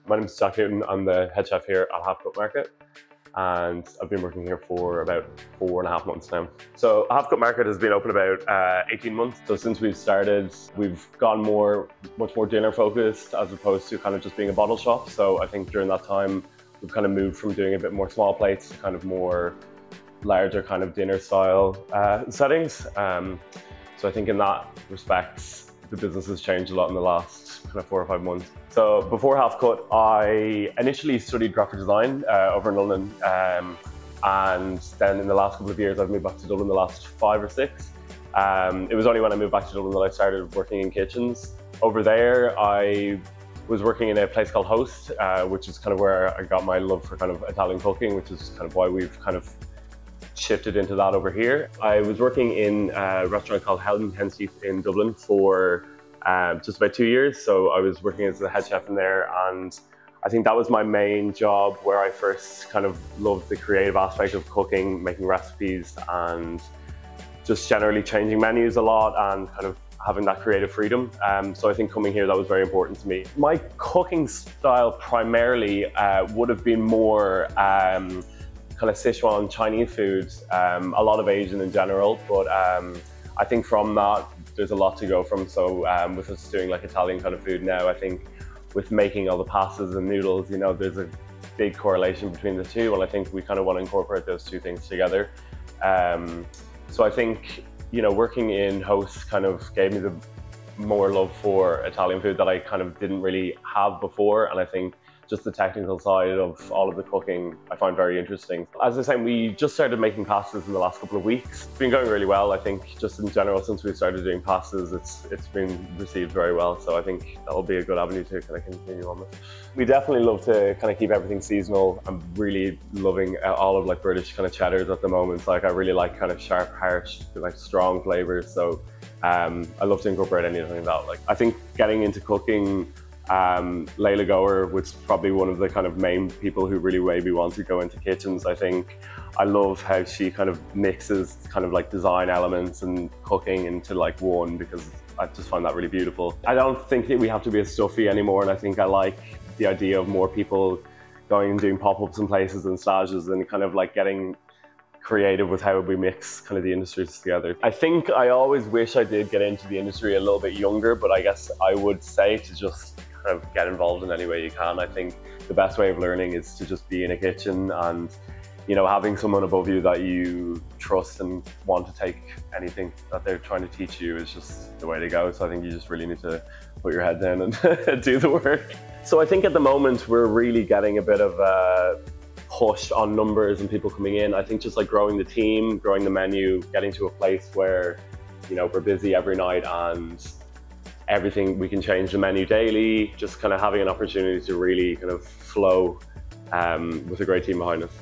My name is Jack Newton. I'm the head chef here at Half Cut Market, and I've been working here for about 4.5 months now. So Half Cut Market has been open about 18 months. So since we've started, we've gone much more dinner focused as opposed to kind of just being a bottle shop. So I think during that time, we've kind of moved from doing a bit more small plates to kind of more larger kind of dinner style settings. So I think in that respect, the business has changed a lot in the last kind of 4 or 5 months. So before Half Cut, I initially studied graphic design over in London. And then in the last couple of years, I've moved back to Dublin the last 5 or 6. It was only when I moved back to Dublin that I started working in kitchens. Over there, I was working in a place called Host, which is kind of where I got my love for kind of Italian cooking, which is kind of why we've kind of shifted into that over here. I was working in a restaurant called Kentish Town in Dublin for just about 2 years. So I was working as the head chef in there, and I think that was my main job where I first kind of loved the creative aspect of cooking, making recipes, and just generally changing menus a lot and kind of having that creative freedom. So I think coming here, that was very important to me. My cooking style primarily would have been more kind of Sichuan Chinese foods, a lot of Asian in general, but I think from that there's a lot to go from. So with us doing like Italian kind of food now, I think with making all the pastas and noodles, you know, there's a big correlation between the two, and I think we kind of want to incorporate those two things together. So I think, you know, working in Host kind of gave me the more love for Italian food that I kind of didn't really have before, and I think just the technical side of all of the cooking I find very interesting. As I was saying, we just started making pastas in the last couple of weeks. It's been going really well. I think just in general, since we started doing pastas, it's been received very well. So I think that'll be a good avenue to kind of continue on with. We definitely love to kind of keep everything seasonal. I'm really loving all of like British kind of cheddars at the moment. Like I really like kind of sharp, harsh, like strong flavors. So I love to incorporate anything like that. Like I think getting into cooking, Layla Goer was probably one of the kind of main people who really made me want to go into kitchens. I think I love how she kind of mixes kind of like design elements and cooking into like one, because I just find that really beautiful. I don't think that we have to be as stuffy anymore, and I think I like the idea of more people going and doing pop-ups in places and stages and kind of like getting creative with how we mix kind of the industries together. I think I always wish I did get into the industry a little bit younger, but I guess I would say to just kind of get involved in any way you can. I think the best way of learning is to just be in a kitchen, and you know, having someone above you that you trust and want to take anything that they're trying to teach you is just the way to go. So I think you just really need to put your head down and do the work. So I think at the moment we're really getting a bit of a push on numbers and people coming in. I think just like growing the team, growing the menu, getting to a place where, you know, we're busy every night and everything, we can change the menu daily, just kind of having an opportunity to really kind of flow with a great team behind us.